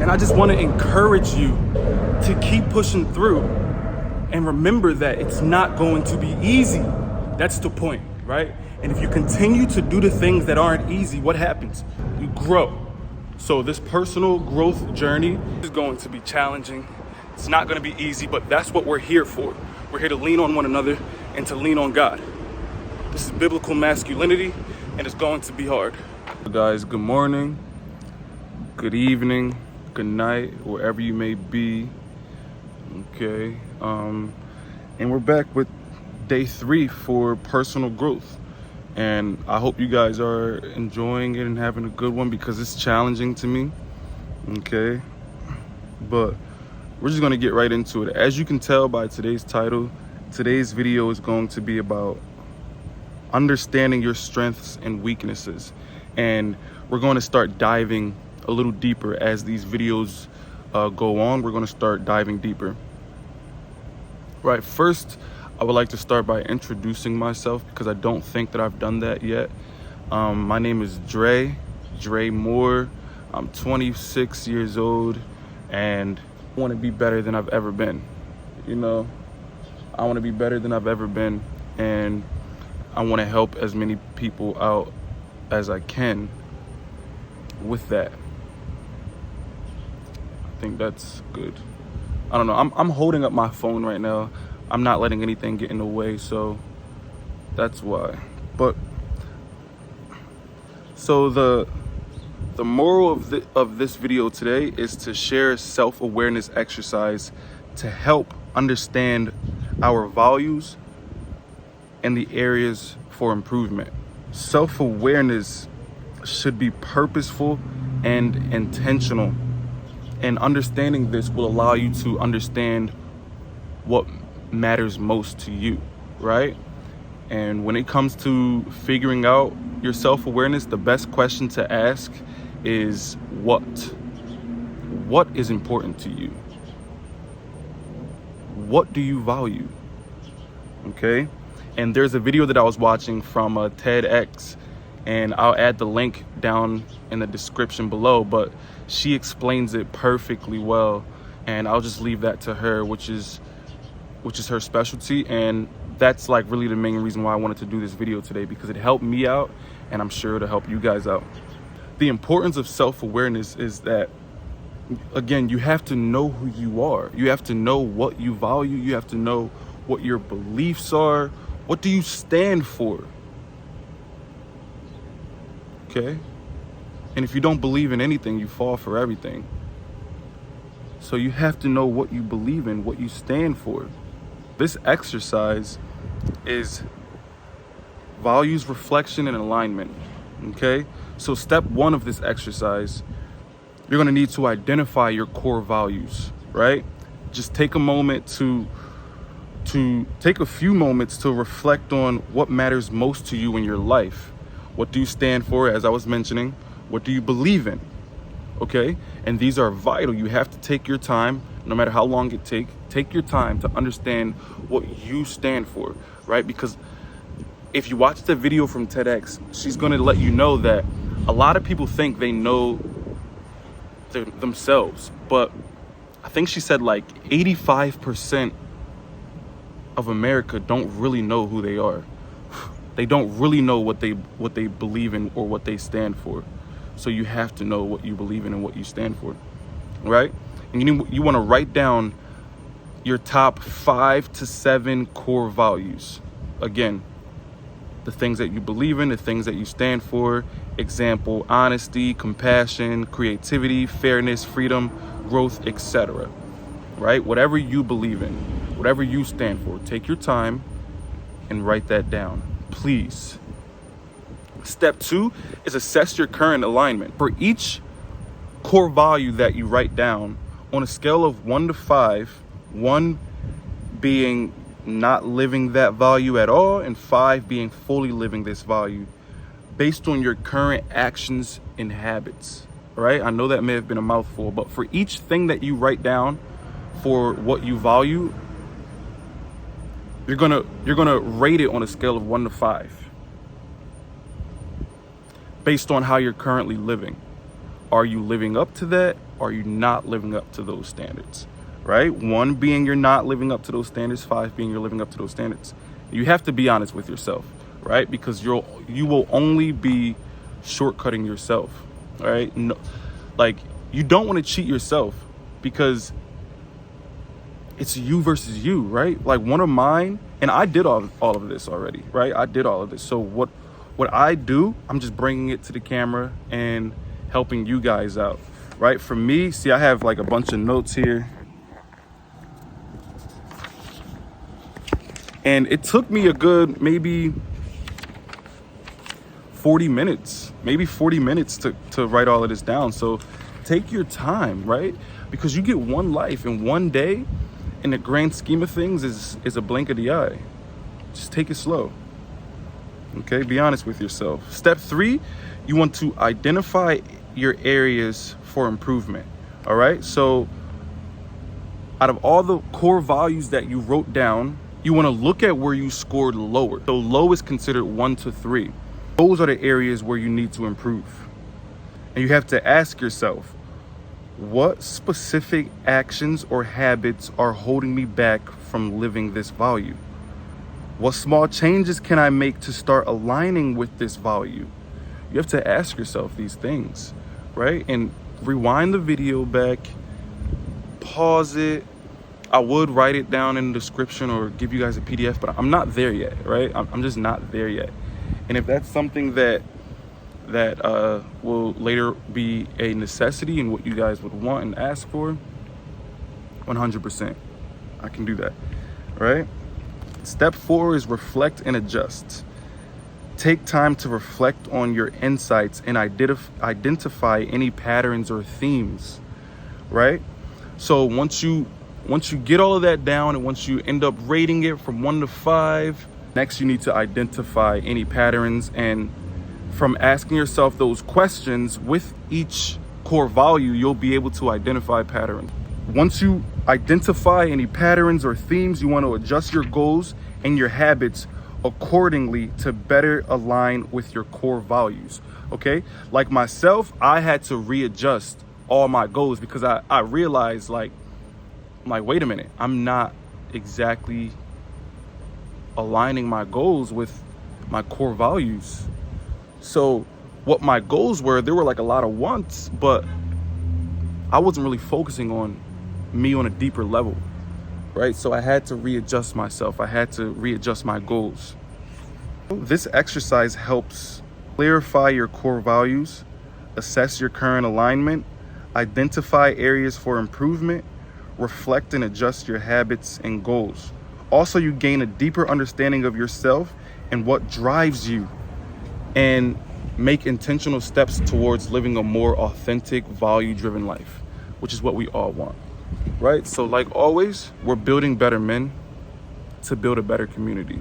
And I just want to encourage you to keep pushing through and remember that it's not going to be easy. That's the point, right? And if you continue to do the things that aren't easy, what happens? You grow. So this personal growth journey is going to be challenging. It's not going to be easy, but that's what we're here for. We're here to lean on one another and to lean on God. This is biblical masculinity, and it's going to be hard. Guys, good morning, good evening, good night, wherever you may be. Okay, and we're back with day 3 for personal growth. And I hope you guys are enjoying it and having a good one, because it's challenging to me. Okay, but we're just gonna get right into it. As you can tell by today's title, today's video is going to be about understanding your strengths and weaknesses. And we're going to start diving a little deeper as these videos go on. We're going to start diving deeper. Right, first, I would like to start by introducing myself, because I don't think that I've done that yet. My name is Dre Moore. I'm 26 years old, and I want to be better than I've ever been. You know, I want to be better than I've ever been, and I want to help as many people out as I can with that. I think that's good. I don't know, I'm holding up my phone right now. I'm not letting anything get in the way, so that's why. But so the moral of this video today is to share a self-awareness exercise to help understand our values and the areas for improvement. Self-awareness should be purposeful and intentional, and understanding this will allow you to understand what matters most to you, right? And when it comes to figuring out your self-awareness, the best question to ask is what is important to you? What do you value? Okay, and there's a video that I was watching from TEDx, and I'll add the link down in the description below, but she explains it perfectly well, and I'll just leave that to her, which is her specialty. And that's like really the main reason why I wanted to do this video today, because it helped me out, and I'm sure it'll help you guys out. The importance of self-awareness is that, again, you have to know who you are. You have to know what you value. You have to know what your beliefs are. What do you stand for? Okay? And if you don't believe in anything, you fall for everything. So you have to know what you believe in, what you stand for. This exercise is values, reflection, and alignment. Okay? So step 1 of this exercise, you're going to need to identify your core values, right? Just take a moment to take a few moments to reflect on what matters most to you in your life. What do you stand for, as I was mentioning? What do you believe in? Okay? And these are vital. You have to take your time, no matter how long it takes. Take your time to understand what you stand for, right? Because if you watch the video from TEDx, she's going to let you know that a lot of people think they know themselves, but I think she said like 85% of America don't really know who they are. They don't really know what they believe in or what they stand for. So you have to know what you believe in and what you stand for, right? And you want to write down your top 5 to 7 core values. Again, the things that you believe in, the things that you stand for. Example: honesty, compassion, creativity, fairness, freedom, growth, etc. Right? Whatever you believe in, whatever you stand for, take your time and write that down, please. Step 2 is assess your current alignment. For each core value that you write down, on a scale of 1 to 5, 1 being not living that value at all, and 5 being fully living this value, based on your current actions and habits, right? I know that may have been a mouthful, but for each thing that you write down for what you value, you're gonna rate it on a scale of 1 to 5 based on how you're currently living. Are you living up to that, are you not living up to those standards, right? 1 being you're not living up to those standards, 5 being you're living up to those standards. You have to be honest with yourself, right? Because you will only be shortcutting yourself, right? No, like, you don't want to cheat yourself, because it's you versus you, right? Like, one of mine, and I did all of this already, right? I did all of this. So what I do, I'm just bringing it to the camera and helping you guys out, right? For me, see, I have like a bunch of notes here. And it took me a good maybe 40 minutes to write all of this down. So take your time, right? Because you get one life, and one day in the grand scheme of things is a blink of the eye. Just take it slow. Okay, be honest with yourself. Step 3, you want to identify your areas for improvement. All right, so out of all the core values that you wrote down, you want to look at where you scored lower. So low is considered 1 to 3. Those are the areas where you need to improve. And you have to ask yourself, what specific actions or habits are holding me back from living this value? What small changes can I make to start aligning with this value? You have to ask yourself these things, right? And rewind the video back, pause it. I would write it down in the description or give you guys a PDF, but I'm not there yet, right? I'm just not there yet. And if that's something that will later be a necessity and what you guys would want and ask for, 100%, I can do that, right? Step 4 is reflect and adjust. Take time to reflect on your insights and identify any patterns or themes, right? So once you get all of that down, and once you end up rating it from 1 to 5, next you need to identify any patterns. And from asking yourself those questions with each core value, you'll be able to identify patterns. Once you identify any patterns or themes, you want to adjust your goals and your habits accordingly to better align with your core values. Okay, like myself, I had to readjust all my goals because I realized, like, wait a minute, I'm not exactly aligning my goals with my core values. So what my goals were, there were like a lot of wants, but I wasn't really focusing on me on a deeper level, right? So I had to readjust myself. I had to readjust my goals. This exercise helps clarify your core values, assess your current alignment, identify areas for improvement, reflect and adjust your habits and goals. Also, you gain a deeper understanding of yourself and what drives you, and make intentional steps towards living a more authentic, value-driven life, which is what we all want, right? So like always, we're building better men to build a better community.